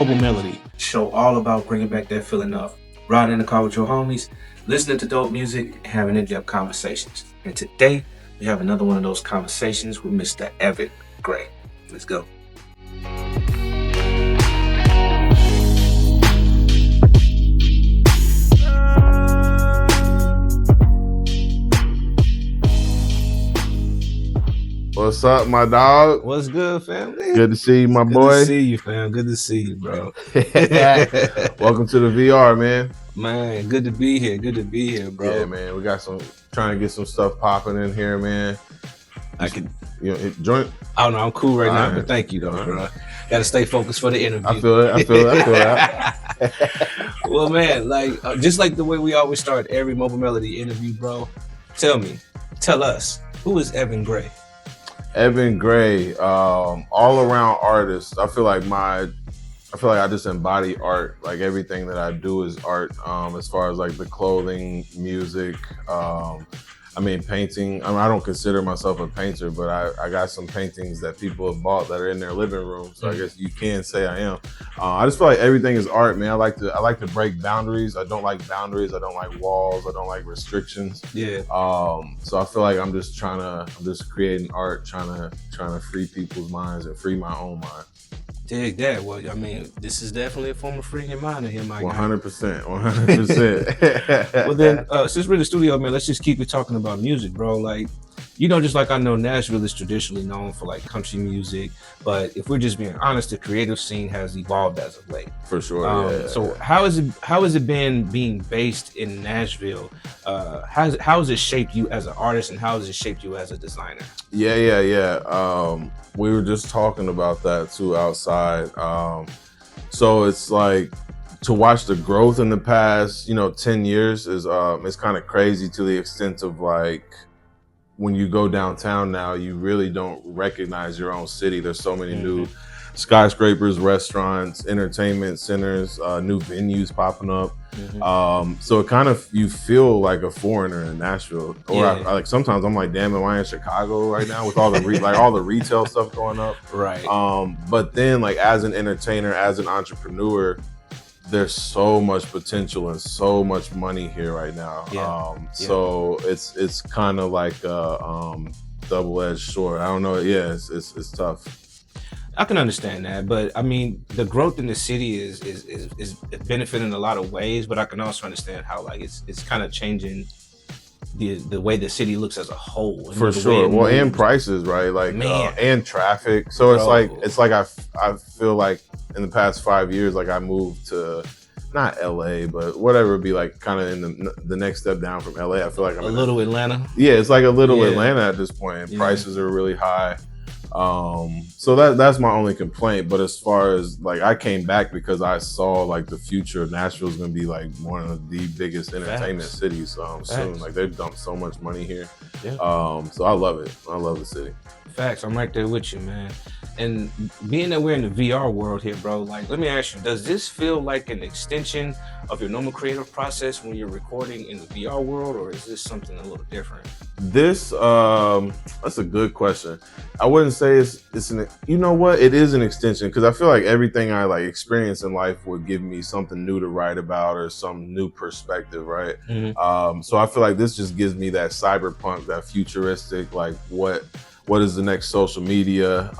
Mobile Melody, show all about bringing back that feeling of riding in the car with your homies, listening to dope music, and having in-depth conversations. And today, we have another one of those conversations with Mr. Evan Gray. Let's go. What's up, my dog? What's good, family? Good to see you, my boy. Good to see you, fam. Good to see you, bro. Welcome to the VR, man. Man, good to be here. Good to be here, bro. Yeah, man. We got trying to get some stuff popping in here, man. Joint. I don't know. I'm cool right now, but thank you, though, bro. Got to stay focused for the interview. I feel that. Well, man, just like the way we always start every Mobile Melody interview, bro. Tell us, who is Evan Gray? Evan Gray, all around artist. I feel like I just embody art. Like everything that I do is art. As far as like the clothing, music, painting. I don't consider myself a painter, but I got some paintings that people have bought that are in their living room. So I guess you can say I am. I just feel like everything is art, man. I like to break boundaries. I don't like boundaries. I don't like walls. I don't like restrictions. Yeah. So I feel like I'm just creating art, trying to free people's minds and free my own mind. Dig that. Well, this is definitely a form of freeing your mind here, my guy. 100%. 100%. Well, then, since we're in the studio, man, let's just keep it talking about music, bro. Like, just like I know Nashville is traditionally known for like country music, but if we're just being honest, the creative scene has evolved as of late. For sure. So how has it been being based in Nashville? How has it shaped you as an artist, and how has it shaped you as a designer? Yeah. We were just talking about that too outside. So it's like to watch the growth in the past, 10 years is it's kind of crazy to the extent of like when you go downtown now, you really don't recognize your own city. There's so many new skyscrapers, restaurants, entertainment centers, new venues popping up. So it kind of, you feel like a foreigner in Nashville. Or I like sometimes I'm like, damn, am I in Chicago right now with all the all the retail stuff going up? Right. But then like as an entertainer, as an entrepreneur, there's so much potential and so much money here right now. So it's kind of like a double-edged sword. I don't know. Yeah, it's tough. I can understand that, but the growth in the city is benefiting in a lot of ways. But I can also understand how like it's kind of changing the way the city looks as a whole. For sure. Well, and prices, right? Like and traffic. So it's like I feel like in the past 5 years, like I moved to not LA, but whatever would be like kind of in the next step down from LA. I feel like I'm a little Atlanta. Yeah, it's like a little Atlanta at this point. And prices are really high. So that's my only complaint. But as far as like, I came back because I saw like the future of Nashville is going to be like one of the biggest entertainment cities soon. Like they've dumped so much money here. So I love it. I love the city. Facts. I'm right there with you, man. And being that we're in the VR world here, bro, like, let me ask you, does this feel like an extension of your normal creative process when you're recording in the VR world, or is this something a little different? This, that's a good question. I wouldn't say it's an, it is an extension, because I feel like everything I like experience in life would give me something new to write about or some new perspective, right? So I feel like this just gives me that cyberpunk, that futuristic, like what is the next social media?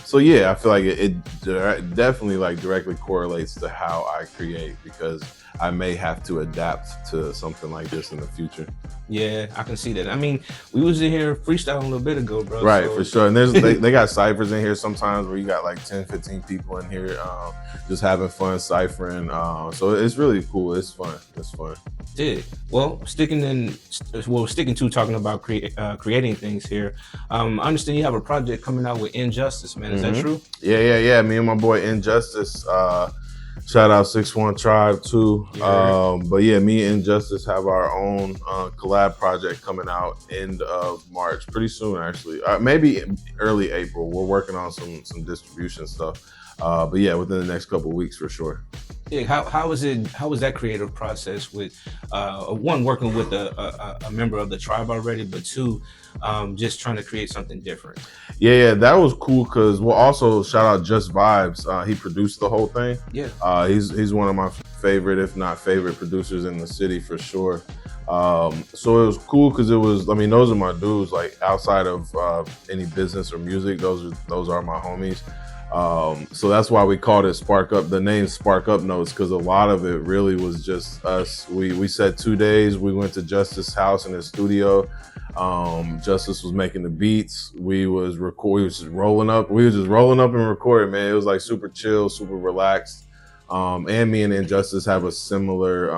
So yeah, I feel like it definitely like directly correlates to how I create, because I may have to adapt to something like this in the future. Yeah, I can see that. We was in here freestyling a little bit ago, bro. Right, so. For sure. And they got ciphers in here sometimes where you got like 10, 15 people in here just having fun ciphering. So it's really cool. It's fun. Yeah. Well, sticking to talking about creating things here. I understand you have a project coming out with Injustice, man. Is that true? Yeah. Me and my boy Injustice. Shout out 6'1" Tribe too. But yeah, me and Injustice have our own collab project coming out end of March, pretty soon actually. Maybe early April. We're working on some distribution stuff. But yeah, within the next couple of weeks for sure. Yeah, how was it? How was that creative process with one working with a member of the tribe already, but two, just trying to create something different? Yeah, that was cool because we'll also shout out Just Vibes. He produced the whole thing. Yeah, he's one of my favorite, if not favorite, producers in the city for sure. So it was cool because it was. I mean, those are my dudes. Like outside of any business or music, those are my homies. So that's why we called it Spark Up. The name Spark Up Notes, because a lot of it really was just us. We said 2 days. We went to Justice's house in his studio. Justice was making the beats. We was just rolling up. We was just rolling up and recording, man. It was like super chill, super relaxed. And me and Injustice have a similar,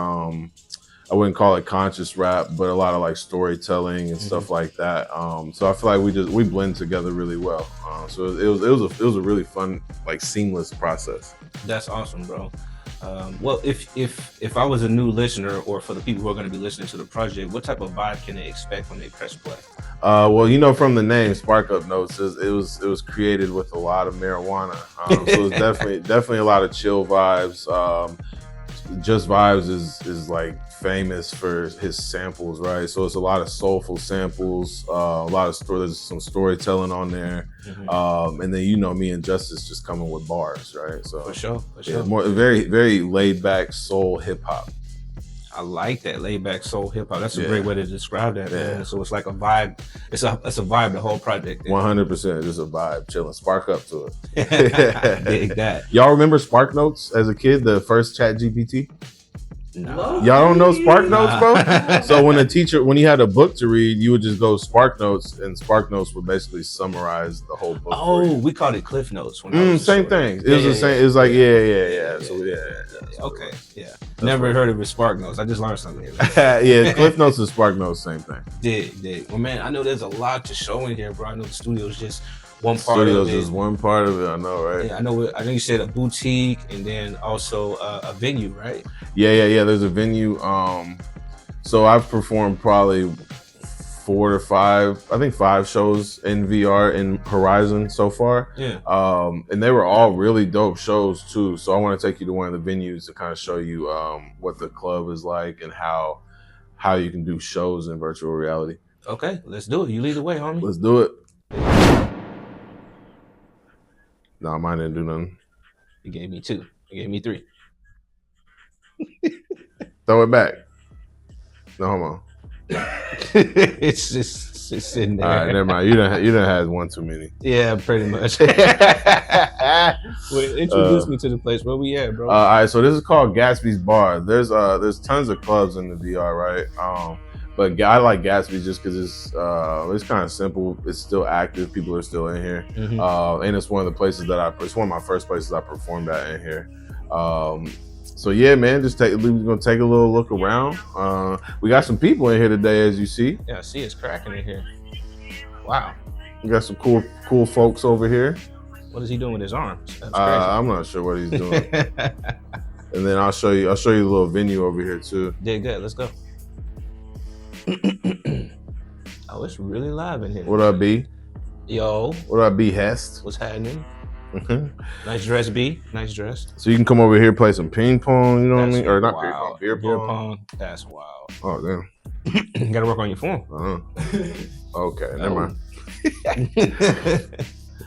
I wouldn't call it conscious rap, but a lot of like storytelling and stuff like that. So I feel like we blend together really well. So it was a really fun, like seamless process. that's awesome, bro. Well, if I was a new listener, or for the people who are going to be listening to the project, what type of vibe can they expect when they press play? Well, from the name Spark Up Notes, it was created with a lot of marijuana. So it's definitely a lot of chill vibes. Just Vibes is like famous for his samples, right? So it's a lot of soulful samples, a lot of there's some storytelling on there, and then me and Justice just coming with bars, right? So For sure. yeah, more very very laid back soul hip hop. I like that laid back soul hip hop. That's a great way to describe that, man. So it's like a vibe. It's a vibe. The whole project. 100%, just a vibe, chilling. Spark up to it. Dig that. Y'all remember Spark Notes as a kid? The first Chat GPT. No. Y'all don't know Spark Notes, bro? So when you had a book to read, you would just go Spark Notes, and Spark Notes would basically summarize the whole book. Oh, we called it Cliff Notes. When I was same thing. It was the same. It was like yeah. So okay, yeah. Never heard of it. Spark Notes. I just learned something here. Yeah, Cliff Notes and Spark Notes, same thing. Dig. Well, man, I know there's a lot to show in here, bro. I know the studio's just one part Studio's of it. just one part of it. I know, right? Yeah, I know you said a boutique, and then also a venue, right? Yeah. There's a venue. So I've performed probably 4 to 5, I think 5 shows in VR in Horizon so far. Yeah. And they were all really dope shows too. So I want to take you to one of the venues to kind of show you what the club is like and how you can do shows in virtual reality. Okay, let's do it. You lead the way, homie. Let's do it. No, mine didn't do nothing. You gave me 2. You gave me 3. Throw it back. No, hold on. It's just sitting there. All right, never mind. You done had one too many. Yeah, pretty much. Well, introduce me to the place. Where we at, bro? All right, so this is called Gatsby's Bar. There's tons of clubs in the VR, right? But I like Gatsby just because it's kind of simple. It's still active. People are still in here, and it's one of the places it's one of my first places I performed at in here. So yeah, man, we're gonna take a little look around. We got some people in here today, as you see. Yeah, I see it's cracking in here. Wow. We got some cool folks over here. What is he doing with his arms? That's crazy. I'm not sure what he's doing. And then I'll show you the little venue over here too. Did good. Let's go. Oh, it's really live in here. What up, B? Yo. What up, B Hest? What's happening? Nice dress, B. Nice dress. So you can come over here, play some ping pong, you know what I mean? Or not ping pong, beer Beer pong. pong. That's wild. Oh, damn. You gotta work on your form. Okay, never mind.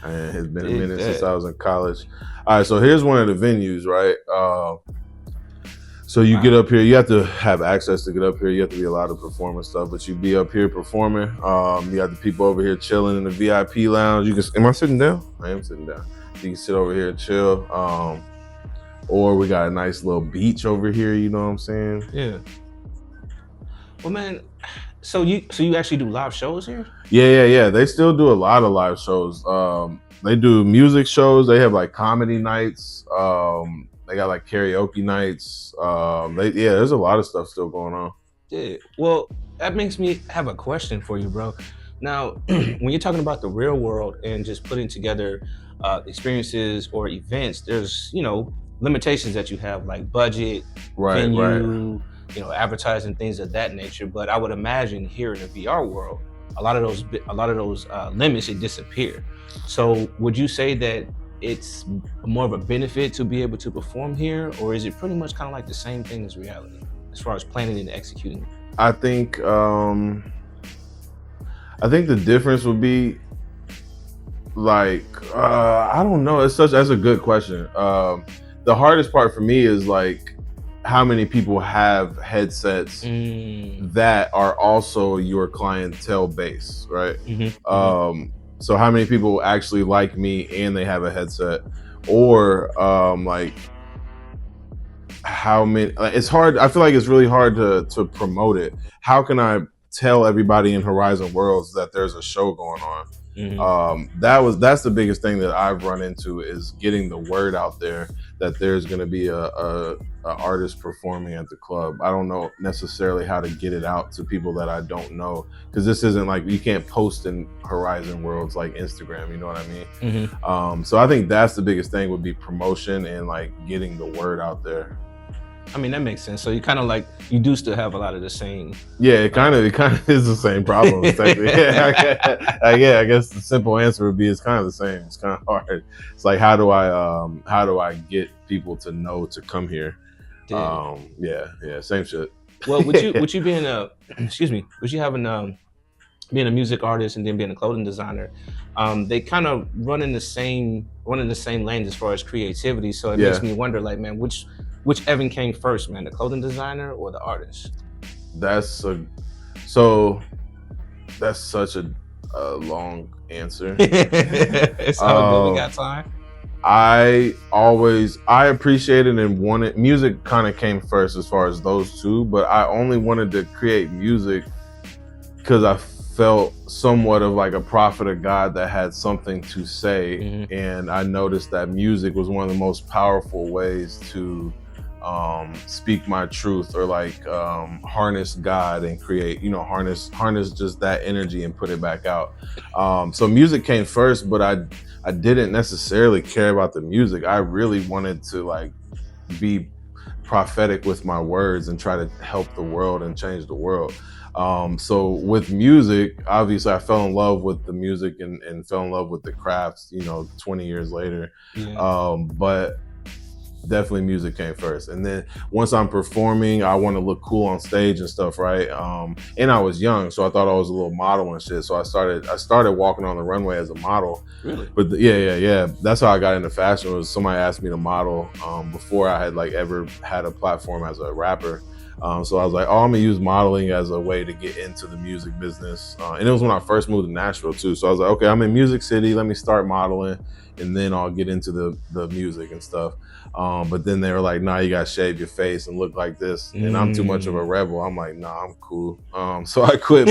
Man, it's been a minute since I was in college. All right, so here's one of the venues, right? So you get up here, you have to have access to get up here. You have to be allowed to perform and stuff, but you be up here performing. You got the people over here chilling in the VIP lounge. Am I sitting down? I am sitting down. You can sit over here and chill. Or we got a nice little beach over here, you know what I'm saying? Yeah. Well, man, so you actually do live shows here? Yeah. They still do a lot of live shows. They do music shows. They have like comedy nights. They got like karaoke nights. There's a lot of stuff still going on. Yeah. Well, that makes me have a question for you, bro. Now, when you're talking about the real world and just putting together experiences or events, there's, limitations that you have, like budget, venue, advertising, things of that nature. But I would imagine here in the VR world, a lot of those limits, it disappear. So would you say that it's more of a benefit to be able to perform here, or is it pretty much kind of like the same thing as reality as far as planning and executing? I think the difference would be like I don't know. That's a good question. The hardest part for me is like how many people have headsets that are also your clientele base, right? So how many people actually like me and they have a headset, or like how many? It's hard. I feel like it's really hard to promote it. How can I tell everybody in Horizon Worlds that there's a show going on? That's the biggest thing that I've run into, is getting the word out there that there's going to be a artist performing at the club. I don't know necessarily how to get it out to people that I don't know, because this isn't like, you can't post in Horizon Worlds like Instagram, you know what I mean? So I think that's the biggest thing, would be promotion and like getting the word out there. I mean, that makes sense. So you kind of like, you do still have a lot of the same. Yeah, it kind of is the same problem. Yeah, I guess the simple answer would be it's kind of the same. It's kind of hard. It's like, how do I get people to know to come here? Yeah, same shit. Well, with you being a with you having being a music artist and then being a clothing designer, they kind of run in the same lane as far as creativity. So it makes me wonder, like, man, which Evan came first, man, the clothing designer or the artist? That's such a long answer. It's all good. We got time. I appreciated and wanted music. Kind of came first as far as those two, but I only wanted to create music because I felt somewhat of like a prophet of God that had something to say, and I noticed that music was one of the most powerful ways to speak my truth, or like harness God and create, harness just that energy and put it back out. So music came first, but I didn't necessarily care about the music. I really wanted to like be prophetic with my words and try to help the world and change the world. So with music, obviously I fell in love with the music and fell in love with the crafts, 20 years later. But definitely music came first. And then once I'm performing, I want to look cool on stage and stuff, right? And I was young, so I thought I was a little model and shit. So I started walking on the runway as a model. Really? But yeah. That's how I got into fashion. Was somebody asked me to model before I had like ever had a platform as a rapper. So I was like, I'm gonna use modeling as a way to get into the music business. And it was when I first moved to Nashville too. So I was like, okay, I'm in Music City. Let me start modeling, and then I'll get into the music and stuff. But then they were like, nah, you gotta shave your face and look like this. And I'm too much of a rebel. I'm like, nah, I'm cool. So I quit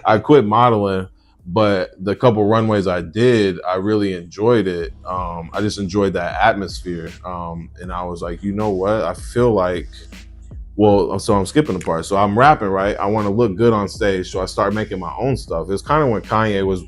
I quit modeling. But the couple runways I did, I really enjoyed it. I just enjoyed that atmosphere. And I was like, you know what? I feel like, so I'm skipping the part. So I'm rapping, right? I want to look good on stage. So I started making my own stuff. It was kind of when Kanye was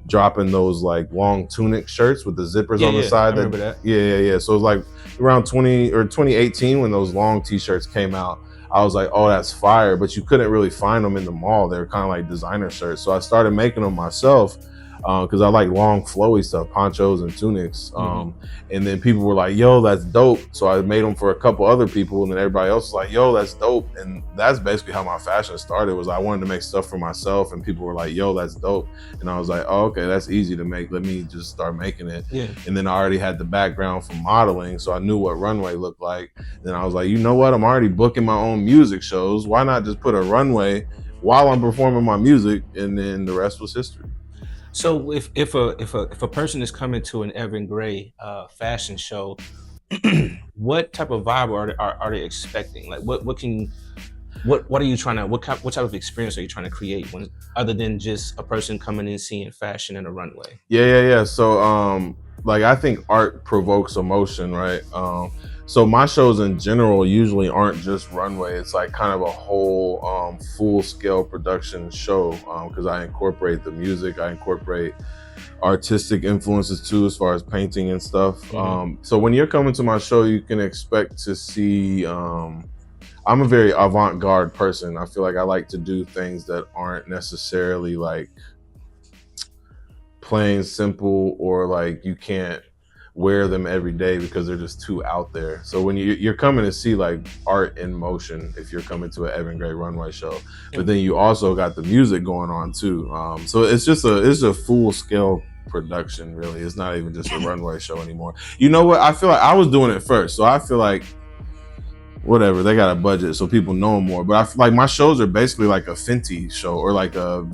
dropping those like long tunic shirts with the zippers on the side. I remember that. Yeah. So it was like around 2018 when those long t-shirts came out. I was like, oh, that's fire. But you couldn't really find them in the mall. They were kind of like designer shirts. So I started making them myself because I like long flowy stuff, ponchos and tunics. And then people were like, yo, that's dope. So I made them for a couple other people, and then everybody else was like, yo, that's dope. And that's basically how my fashion started. Was I wanted to make stuff for myself, and people were like, yo, that's dope. And I was like, oh, okay, that's easy to make. Let me just start making it. And then I already had the background from modeling, so I knew what runway looked like. Then I was like, you know what? I'm already booking my own music shows. Why not just put a runway while I'm performing my music? And then the rest was history. So if a person is coming to an Evan Gray fashion show, what type of vibe are they expecting? Like what are you trying to what type of experience are you trying to create other than just a person coming in seeing fashion in a runway? Yeah. So like I think art provokes emotion, right? So my shows in general usually aren't just runway. It's like kind of a whole full-scale production show because I incorporate the music, I incorporate artistic influences too, as far as painting and stuff. So when you're coming to my show, you can expect to see, I'm a very avant-garde person. I feel like I like to do things that aren't necessarily like plain simple, or like you can't, wear them every day because they're just too out there. So when you're coming to see like art in motion, if you're coming to an Evan Gray runway show, but then you also got the music going on too. So it's a full scale production, really. It's not even just a runway show anymore. You know what? I feel like I was doing it first, so I feel like whatever, they got a budget so people know more. But I feel like my shows are basically like a Fenty show or like a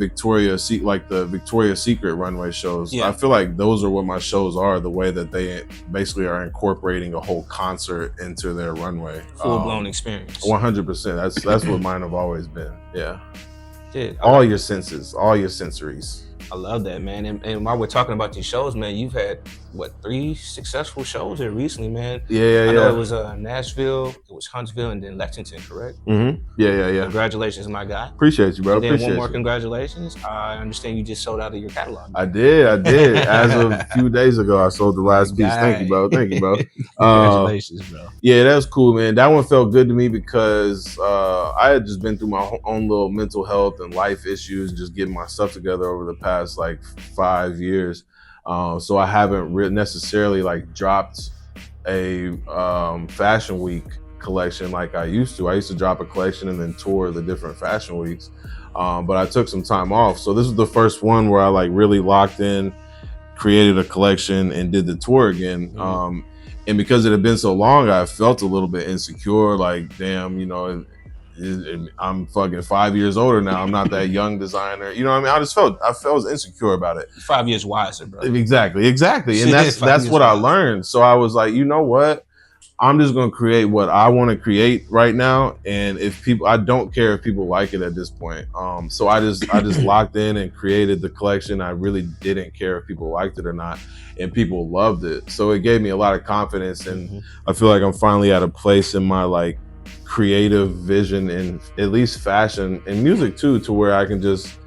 like the Victoria's Secret runway shows. Yeah. I feel like those are what my shows are, the way that they basically are incorporating a whole concert into their runway. Full-blown experience. 100%. That's what mine have always been. Yeah. Yeah. All your senses, all your sensories. I love that, man. And while we're talking about these shows, man, you've had, what, 3 successful shows here recently, man? Yeah. I know it was Nashville, it was Huntsville, and then Lexington, correct? Mm-hmm. Yeah. Congratulations, my guy. Appreciate you, bro. And then Appreciate one more you. Congratulations. I understand you just sold out of your catalog. I did. As of a few days ago, I sold the last piece. Thank you, bro. Congratulations, bro. Yeah, that was cool, man. That one felt good to me because I had just been through my own little mental health and life issues, just getting my stuff together over the past like 5 years. So I haven't necessarily like dropped a fashion week collection like I used to. I used to drop a collection and then tour the different fashion weeks. But I took some time off. So this was the first one where I like really locked in, created a collection and did the tour again. Mm-hmm. And because it had been so long, I felt a little bit insecure. Like, damn, you know, I'm fucking 5 years older now. I'm not that young designer. You know what I mean? I felt insecure about it. 5 years wiser, bro. Exactly. And that's what I learned. So I was like, you know what? I'm just going to create what I want to create right now. And I don't care if people like it at this point. So I just locked in and created the collection. I really didn't care if people liked it or not. And people loved it. So it gave me a lot of confidence. And I feel like I'm finally at a place in my like creative vision in at least fashion and music too, to where I can just,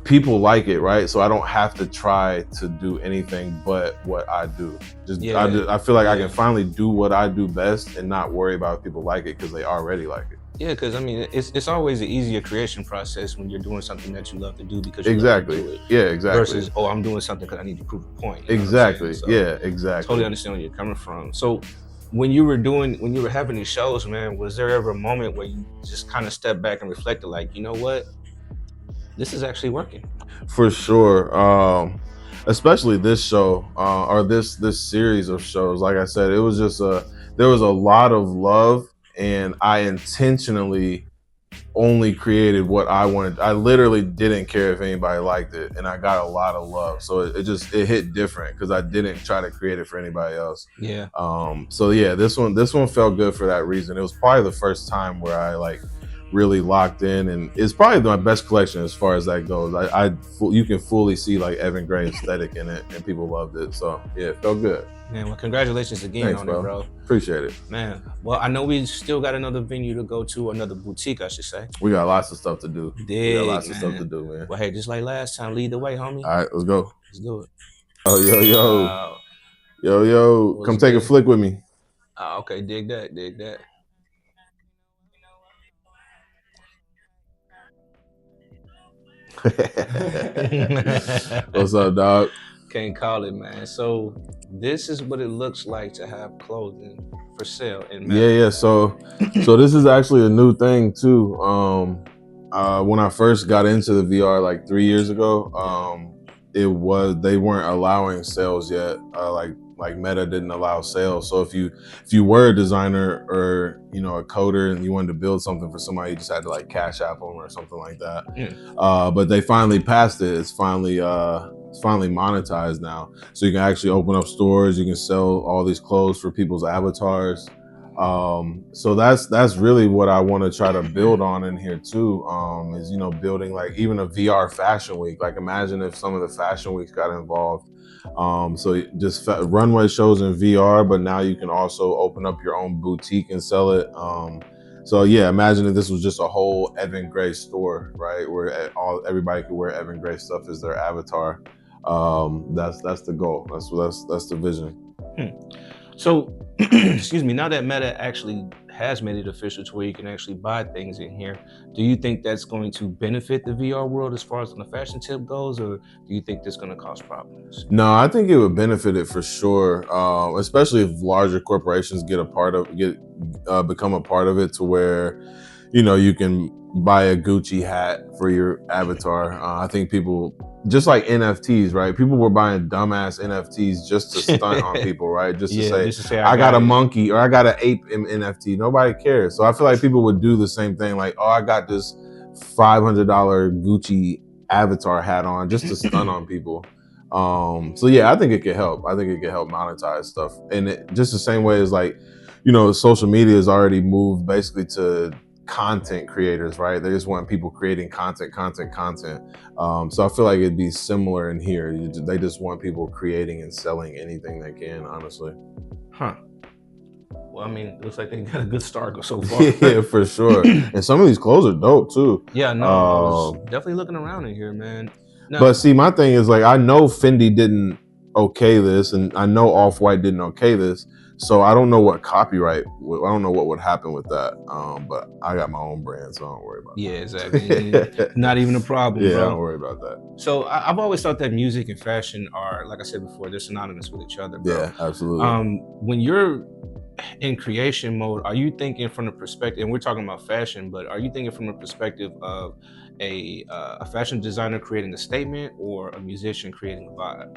people like it, right? So I don't have to try to do anything but what I do. I feel like I can finally do what I do best and not worry about if people like it because they already like it. Yeah, because I mean, it's always an easier creation process when you're doing something that you love to do because you exactly love to do it. Yeah, exactly. Versus, I'm doing something because I need to prove a point. Exactly. So yeah, exactly. Totally understand where you're coming from. So when you were having these shows, man, was there ever a moment where you just kind of stepped back and reflected, like, you know what, this is actually working? For sure. Especially this show or this series of shows. Like I said, it was just there was a lot of love, and I intentionally only created what I wanted. I literally didn't care if anybody liked it, and I got a lot of love. So it hit different because I didn't try to create it for anybody else. Yeah. So yeah, this one felt good for that reason. It was probably the first time where I like really locked in, and it's probably my best collection as far as that goes. You can fully see like Evan Gray aesthetic in it, and people loved it. So yeah, it felt good. Man, well, congratulations again. Thanks, on bro. it, bro. Appreciate it. Man, well, I know we still got another venue to go to, another boutique, I should say. We got lots of stuff to do. We got lots of stuff to do, man. Well, hey, just like last time, lead the way, homie. All right, let's go. Let's do it. Oh, yo. Come take a flick with me. Okay, dig that. What's up, dog? Can't call it, man. So this is what it looks like to have clothing for sale in Melodic. Yeah. So this is actually a new thing too. When I first got into the VR like 3 years ago, they weren't allowing sales yet. Like Meta didn't allow sales. So if you were a designer or a coder and you wanted to build something for somebody, you just had to like Cash App them or something like that. Yeah. But they finally passed it. It's finally monetized now. So you can actually open up stores. You can sell all these clothes for people's avatars. So that's really what I want to try to build on in here too. Is building like even a VR fashion week. Like imagine if some of the fashion weeks got involved. So just runway shows in VR, but now you can also open up your own boutique and sell it. So yeah, imagine if this was just a whole Evan Gray store, right? Where everybody could wear Evan Gray stuff as their avatar. That's the goal. That's the vision. So, excuse me, now that Meta actually has made it official to where you can actually buy things in here. Do you think that's going to benefit the VR world as far as on the fashion tip goes, or do you think that's going to cause problems? No, I think it would benefit it for sure, especially if larger corporations become a part of it, to where you can buy a Gucci hat for your avatar. I think people, just like NFTs, right? People were buying dumbass NFTs just to stunt on people, right? Just to say, just to say I got a it. monkey or I got an ape in NFT. Nobody cares. So I feel like people would do the same thing. Like, oh, I got this $500 Gucci avatar hat on just to stun on people. So yeah, I think it could help. I think it could help monetize stuff. And just the same way as like, social media has already moved basically to content creators, right? They just want people creating content. So I feel like it'd be similar in here. They just want people creating and selling anything they can, honestly. Huh. Well, I mean, it looks like they got a good start so far. Yeah, for sure. And some of these clothes are dope too. Yeah, no, I was definitely looking around in here, man. No. But see, my thing is like, I know Fendi didn't okay this, and I know Off-White didn't okay this. So I don't know what copyright, I don't know what would happen with that. But I got my own brand, so I don't worry about that. Yeah, exactly. Not even a problem, yeah, bro. I don't worry about that. So I've always thought that music and fashion are, like I said before, they're synonymous with each other, bro. Yeah, absolutely. When you're in creation mode, are you thinking from the perspective, and we're talking about fashion, but are you thinking from the perspective of a fashion designer creating a statement or a musician creating a vibe?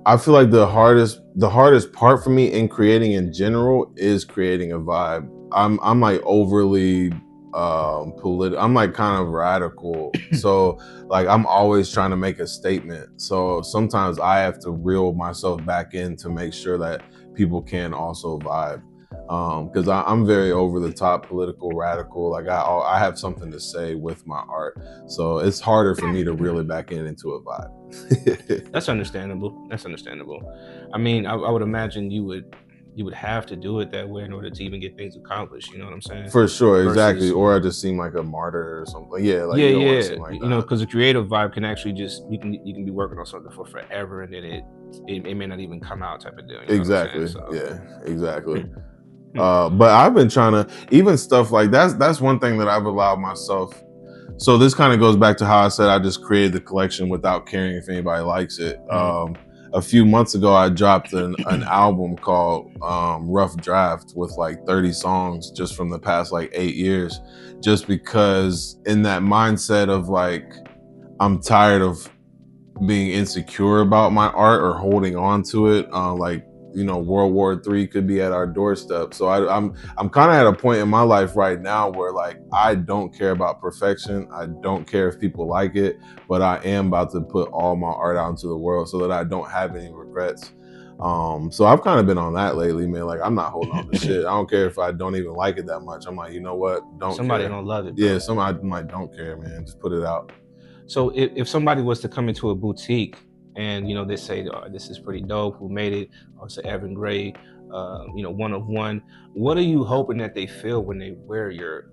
I feel like the hardest part for me in creating in general is creating a vibe. I'm like overly political. I'm like kind of radical. So like I'm always trying to make a statement. So sometimes I have to reel myself back in to make sure that people can also vibe. Because I'm very over the top, political, radical. Like I have something to say with my art, so it's harder for me to reel it back into a vibe. That's understandable. I mean, I would imagine you would have to do it that way in order to even get things accomplished. You know what I'm saying? For sure, exactly. Or I just seem like a martyr or something. Yeah, like yeah. Like because a creative vibe can actually just you can be working on something for forever, and then it may not even come out, type of deal. Exactly. So. Yeah, exactly. But I've been trying to, even stuff like that's one thing that I've allowed myself. So this kind of goes back to how I said I just created the collection without caring if anybody likes it. A few months ago, I dropped an album called Rough Draft with like 30 songs just from the past like 8 years, just because in that mindset of like, I'm tired of being insecure about my art or holding on to it. Like, World War III could be at our doorstep. So I'm kind of at a point in my life right now where like, I don't care about perfection. I don't care if people like it, but I am about to put all my art out into the world so that I don't have any regrets. So I've kind of been on that lately, man. Like I'm not holding on to shit. I don't care if I don't even like it that much. I'm like, you know what? Somebody care. Don't love it, bro. Yeah, somebody might don't care, man. Just put it out. So if somebody was to come into a boutique and they say, oh, this is pretty dope, who made it, or it's an Evan Gray, one of one, what are you hoping that they feel when they wear your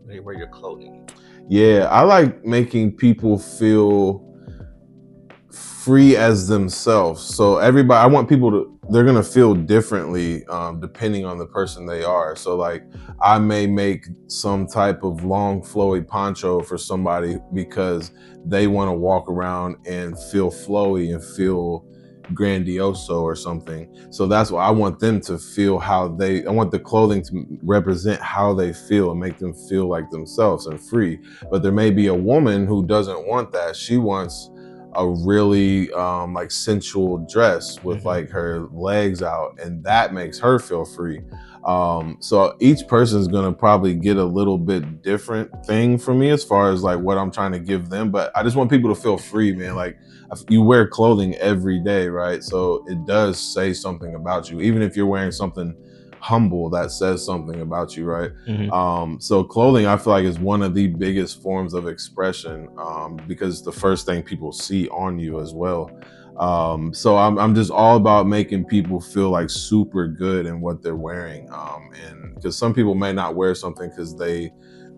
clothing? Yeah, I like making people feel free as themselves. So I want people they're gonna feel differently depending on the person they are. So like I may make some type of long flowy poncho for somebody because they want to walk around and feel flowy and feel grandioso or something. So that's why I want them to feel I want the clothing to represent how they feel and make them feel like themselves and free. But there may be a woman who doesn't want that. She wants a really like sensual dress with like her legs out, and that makes her feel free. So each person is gonna probably get a little bit different thing from me as far as like what I'm trying to give them. But I just want people to feel free, man. Like you wear clothing every day, right? So it does say something about you, even if you're wearing something humble, that says something about you, right? So clothing, I feel like, is one of the biggest forms of expression because it's the first thing people see on you as well. So I'm just all about making people feel like super good in what they're wearing. And because some people may not wear something because they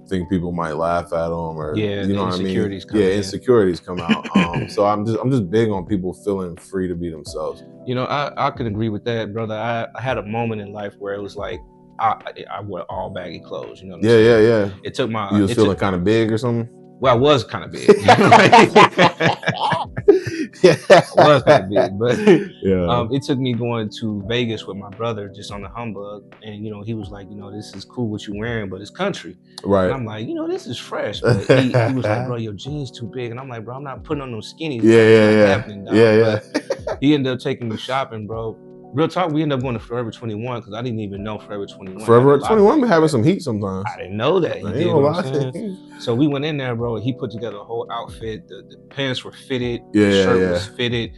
think people might laugh at them, or Yeah, you the know what I mean? insecurities come Yeah, in. insecurities come out. So I'm just big on people feeling free to be themselves. You know, I can agree with that, brother. I had a moment in life where it was like I wore all baggy clothes. You know what I'm Yeah, yeah, saying? yeah. It took my You was feeling kind of big or something? well, I was kind of big. I was kind of big, but Yeah. it took me going to Vegas with my brother just on the humbug, and you know, he was like, you know, this is cool what you're wearing, but it's country. Right. And I'm like, you know, this is fresh, but he was like, bro, your jeans too big, and I'm like, bro, I'm not putting on those skinnies. Yeah, That's yeah, not yeah. happening, dog. Yeah, yeah. But he ended up taking me shopping, bro. Real talk, we ended up going to Forever 21 because I didn't even know Forever 21. Forever 21 be having some heat sometimes. I didn't know that. I He ain't did, gonna what I'm lie. saying? So we went in there, bro. He put together a whole outfit. The pants were fitted. Yeah, the shirt yeah. was fitted.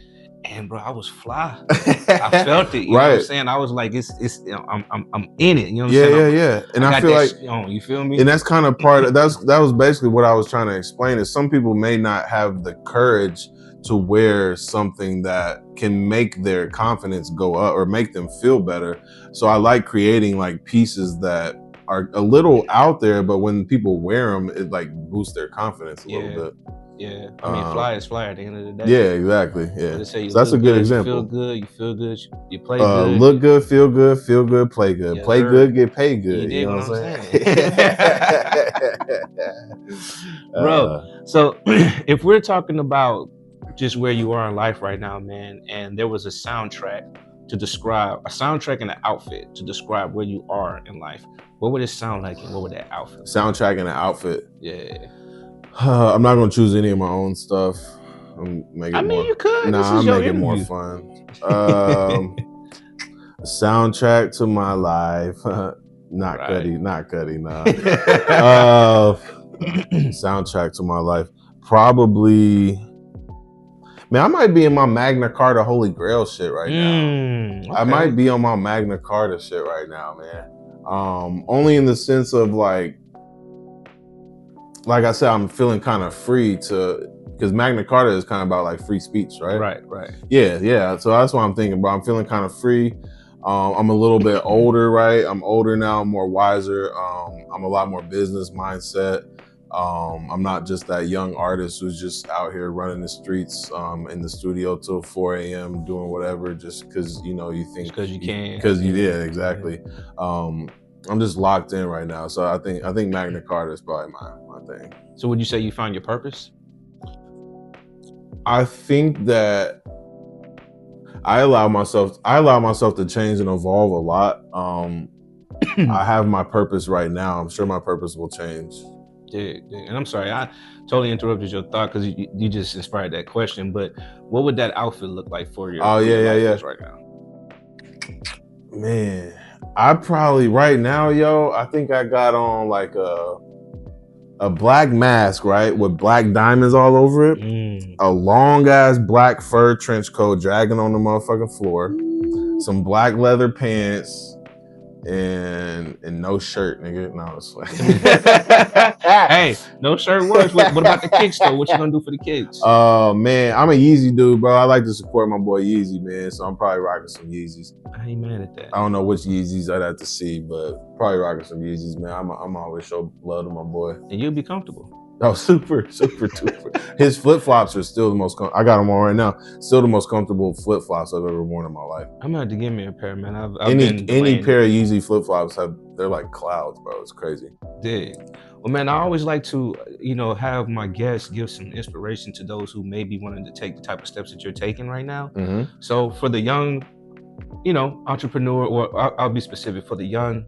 And bro, I was fly. I felt it. You know what I'm saying? I was like, it's you know, I'm in it. You know what I'm saying? Yeah. And I got feel that like you feel me? and that's kind of part of that was basically what I was trying to explain is some people may not have the courage to wear something that can make their confidence go up or make them feel better. So I like creating like pieces that are a little out there, but when people wear them, it like boosts their confidence a little bit. Yeah, I mean, fly is fly at the end of the day. Yeah, exactly. Yeah, so that's a good example. You feel good, you play good. Look good, feel good, play good. Yes, play sir. good, get paid good. You know dig what I'm saying? Bro, so if we're talking about just where you are in life right now, man, and there was a soundtrack and an outfit to describe where you are in life, what would it sound like and what would that outfit look like? Soundtrack and an outfit. Yeah. I'm not gonna choose any of my own stuff. You could. Nah, I'll make it more fun. Soundtrack to my life. Not Cuddy, nah. Soundtrack to my life. Probably. Man, I might be in my Magna Carta Holy Grail shit right now. Okay. I might be on my Magna Carta shit right now, man. Only in the sense of like I said, I'm feeling kind of free because Magna Carta is kind of about like free speech, right? Right. Yeah. So that's what I'm thinking, bro. I'm feeling kind of free. I'm a little bit older, right? I'm older now, I'm more wiser. I'm a lot more business mindset. I'm not just that young artist who's just out here running the streets in the studio till 4 a.m. doing whatever just because you think because you can. Because exactly. I'm just locked in right now. So I think Magna Carta is probably my thing. So would you say you found your purpose? I think that I allow myself to change and evolve a lot. I have my purpose right now. I'm sure my purpose will change. Yeah. And I'm sorry, I totally interrupted your thought because you just inspired that question. But what would that outfit look like for you? Right now, man. I probably right now, I think I got on like a black mask, right, with black diamonds all over it. A long ass black fur trench coat dragging on the motherfucking floor. Some black leather pants. And no shirt, nigga. No, it's like hey, no shirt works. What about the kicks though? What you gonna do for the kicks? Man, I'm a Yeezy dude, bro. I like to support my boy Yeezy, man. So I'm probably rocking some Yeezys. I ain't mad at that. I don't know which Yeezys I'd have to see, but probably rocking some Yeezys, man. I'm always show love to my boy. And you'll be comfortable. Oh, super duper. His flip flops are still the most. I got them on right now. Still the most comfortable flip flops I've ever worn in my life. I'm gonna have to give me a pair, man. Any pair of Yeezy flip flops they're like clouds, bro. It's crazy. Dig. Well, man, I always like to have my guests give some inspiration to those who may be wanting to take the type of steps that you're taking right now. Mm-hmm. So for the young, entrepreneur, or I'll be specific, for the young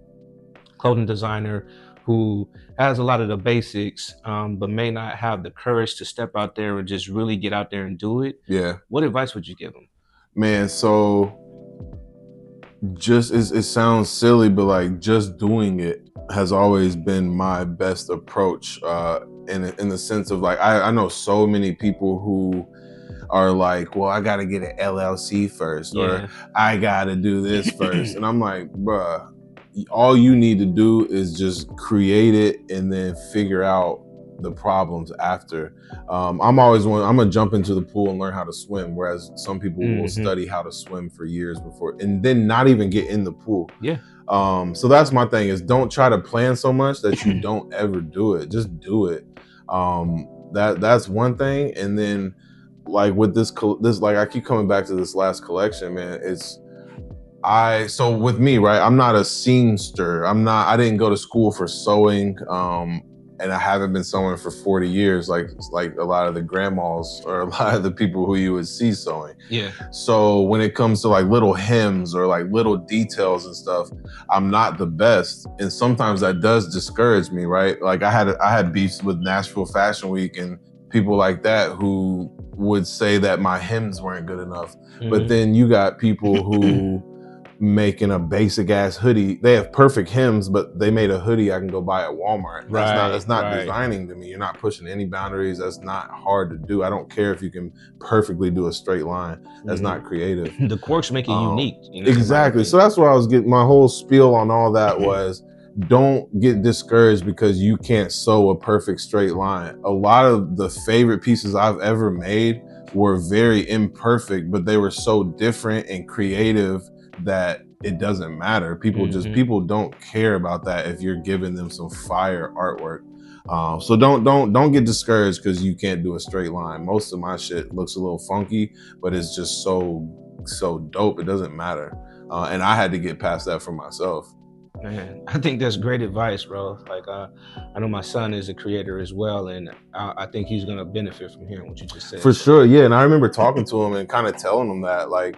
clothing designer who has a lot of the basics, but may not have the courage to step out there and just really get out there and do it. Yeah. What advice would you give them? Man, so it sounds silly, but like just doing it has always been my best approach. In the sense of like, I know so many people who are like, well, I got to get an LLC first, or I got to do this first. And I'm like, bruh, all you need to do is just create it and then figure out the problems after. I'm gonna jump into the pool and learn how to swim, whereas some people will study how to swim for years before and then not even get in the pool. Yeah. So that's my thing, is don't try to plan so much that you don't ever do it. Just do it. That's one thing. And then like with this like I keep coming back to this last collection, man. So with me, right, I'm not a seamster. I didn't go to school for sewing. And I haven't been sewing for 40 years, like a lot of the grandmas or a lot of the people who you would see sewing. Yeah. So when it comes to like little hems or like little details and stuff, I'm not the best. And sometimes that does discourage me, right? Like I had beefs with Nashville Fashion Week and people like that who would say that my hems weren't good enough. But then you got people who making a basic ass hoodie. They have perfect hems, but they made a hoodie I can go buy at Walmart. That's not designing to me. You're not pushing any boundaries. That's not hard to do. I don't care if you can perfectly do a straight line. That's not creative. The quirks make it unique. You know, exactly. So that's where I was getting my whole spiel on all that was, don't get discouraged because you can't sew a perfect straight line. A lot of the favorite pieces I've ever made were very imperfect, but they were so different and creative that it doesn't matter. People don't care about that if you're giving them some fire artwork. So don't get discouraged because you can't do a straight line. Most of my shit looks a little funky, but it's just so dope. It doesn't matter. And I had to get past that for myself. Man, I think that's great advice, bro. Like, I know my son is a creator as well, and I think he's gonna benefit from hearing what you just said. For sure, yeah. And I remember talking to him and kind of telling him that, like,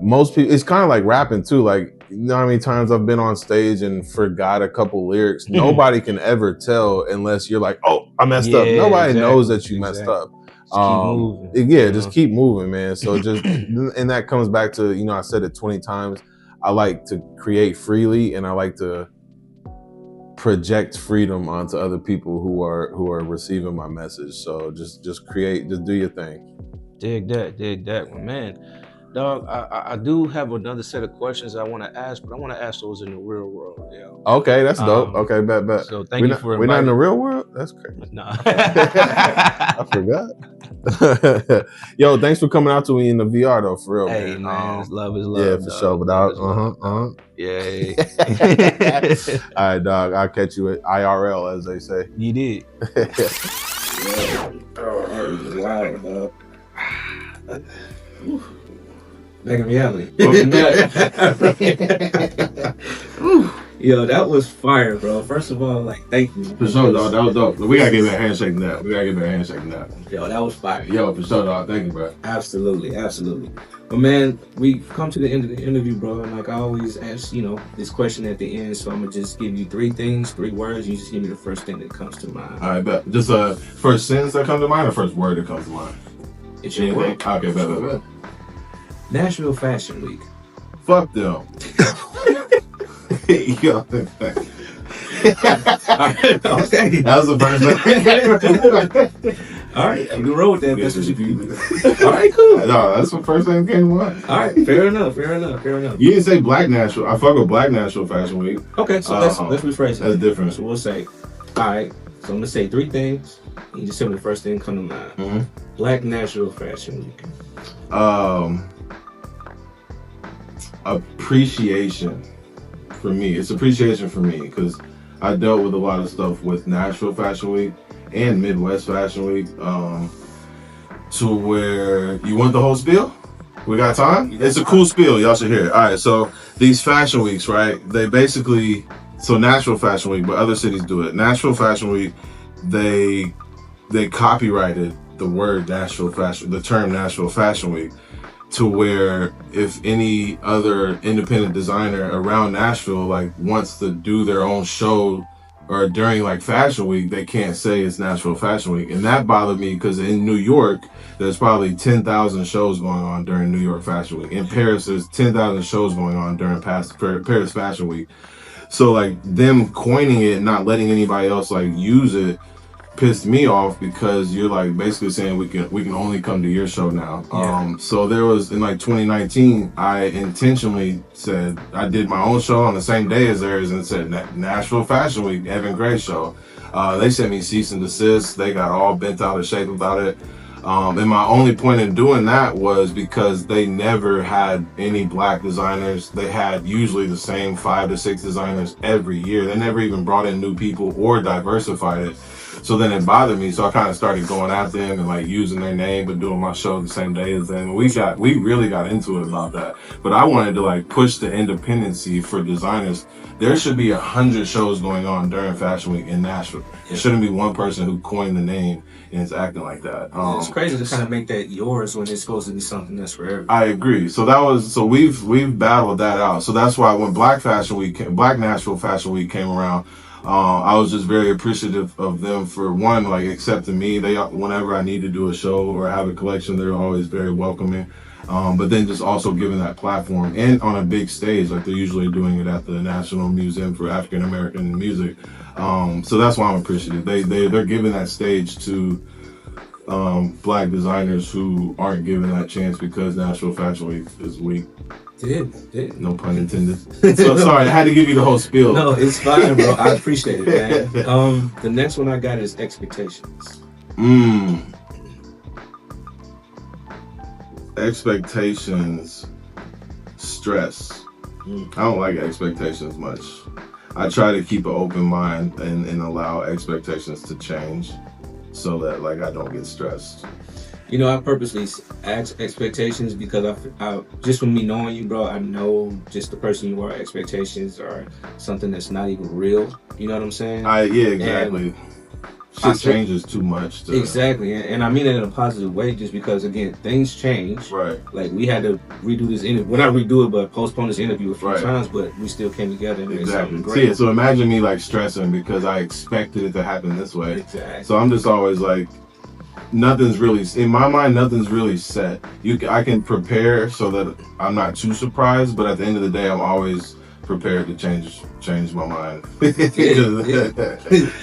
most people, it's kind of like rapping too. Like, you know how many times I've been on stage and forgot a couple lyrics? Nobody can ever tell unless you're like, oh, I messed up. Nobody knows that you messed up. Just keep moving, man. So just, and that comes back to, you know, I said it 20 times. I like to create freely, and I like to project freedom onto other people who are receiving my message. So just create, just do your thing. Dig that, well, man. Dog, I do have another set of questions I want to ask, but I want to ask those in the real world. Yeah. Okay, that's dope. Okay, bet. So thank you for we're not in the real world? That's crazy. No. I forgot. Yo, thanks for coming out to me in the VR though, for real, hey, man. Love is love. Yeah, for sure. But Yeah. All right, dog. I'll catch you at IRL, as they say. You did. Back in reality. Yo, that was fire, bro. First of all, like, thank you. For sure, dog. That was dope. We gotta give it a handshake now. Yo, that was fire. Yo, for sure, dog. Thank you, bro. Absolutely. But man, we've come to the end of the interview, bro. And like I always ask, you know, this question at the end. So I'm gonna just give you 3 words. You just give me the first thing that comes to mind. All right, bet. Just first sentence that comes to mind or first word that comes to mind? It's your word. Okay, bet. Nashville Fashion Week. Fuck them. Yo, Okay. that was the first thing. All right, you can roll with that. That's what you All right, cool. No, that's the first thing that came to mind. All right, fair enough. You didn't say Black Nashville. I fuck with Black Nashville Fashion Week. Okay, so let's rephrase it. That's different. So we'll say, all right, so I'm gonna say 3 things. You just tell me the first thing come to mind. Mm-hmm. Black Nashville Fashion Week. Appreciation for me. It's appreciation for me because I dealt with a lot of stuff with Nashville Fashion Week and Midwest Fashion Week, to where you want the whole spiel? We got time? It's a cool spiel. Y'all should hear it. All right, so these fashion weeks, right? They basically, so Nashville Fashion Week, but other cities do it. Nashville Fashion Week, they copyrighted the word Nashville Fashion, the term Nashville Fashion Week, to where if any other independent designer around Nashville like wants to do their own show or during like Fashion Week, they can't say it's Nashville Fashion Week. And that bothered me because in New York, there's probably 10,000 shows going on during New York Fashion Week. In Paris, there's 10,000 shows going on during Paris Fashion Week. So like them coining it and not letting anybody else like use it pissed me off because you're like basically saying we can only come to your show now. Yeah. So there was in like 2019, I intentionally said I did my own show on the same day as theirs and said Nashville Fashion Week, Evan Gray show. They sent me cease and desist. They got all bent out of shape about it. And my only point in doing that was because they never had any black designers. They had usually the same 5 to 6 designers every year. They never even brought in new people or diversified it. So then it bothered me. So I kind of started going at them and like using their name, but doing my show the same day as them. We really got into it about that. But I wanted to like push the independency for designers. There should be 100 shows going on during Fashion Week in Nashville. It shouldn't be one person who coined the name and is acting like that. It's crazy to kind of make that yours when it's supposed to be something that's for everyone. I agree. So we've battled that out. So that's why when Black Nashville Fashion Week came around, I was just very appreciative of them for one, like accepting me. They, whenever I need to do a show or have a collection, they're always very welcoming. But then just also giving that platform and on a big stage, like they're usually doing it at the National Museum for African American Music. So that's why I'm appreciative. They're giving that stage to black designers who aren't given that chance because Nashville Fashion Week is weak. Did. No pun intended. So sorry, I had to give you the whole spiel. No, it's fine, bro. I appreciate it, man. The next one I got is expectations. Expectations, stress. I don't like expectations much. I try to keep an open mind and allow expectations to change so that like I don't get stressed. You know, I purposely ask expectations because I just from me knowing you, bro, I know just the person you are. Expectations are something that's not even real. You know what I'm saying? Yeah, exactly. Shit changes too much. Exactly, and I mean it in a positive way, just because again things change. Right. Like we had to redo this interview. Well, not redo it, but postpone this interview a few times. But we still came together and made something great. See, so imagine me like stressing because I expected it to happen this way. Exactly. So I'm just always like, nothing's really in my mind. Nothing's really set. I can prepare so that I'm not too surprised, but at the end of the day, I'm always prepared to change my mind.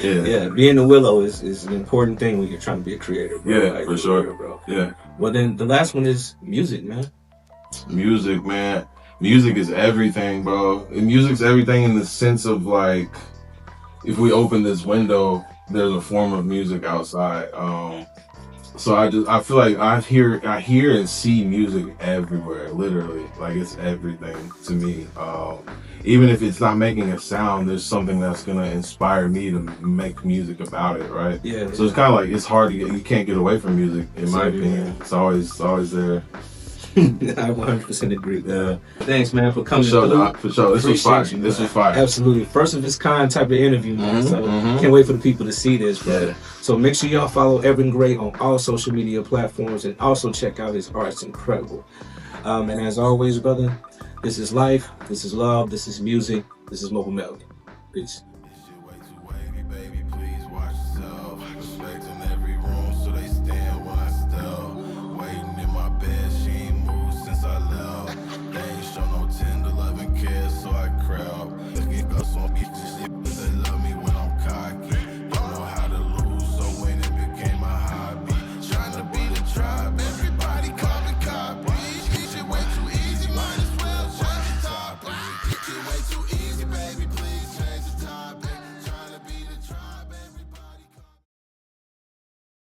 Yeah. Being a willow is an important thing when you're trying to be a creator, bro. Yeah, like, for sure, bro. Yeah. Well, then the last one is music, man. Music, man. Music is everything, bro. And music's everything in the sense of like, if we open this window, there's a form of music outside. So I feel like I hear and see music everywhere, literally. Like it's everything to me. Even if it's not making a sound, there's something that's gonna inspire me to make music about it, right? Yeah. So it's kind of like it's hard to you can't get away from music, in my opinion. It's always there. I 100% agree. Thanks, man, for coming. For sure. This was fire. This was fire. Absolutely. First of its kind type of interview, man. So can't wait for the people to see this, bro. Yeah. So make sure y'all follow Evan Gray on all social media platforms and also check out his art. It's incredible. And as always, brother, this is life, this is love, this is music, this is Mobile Melody. Peace.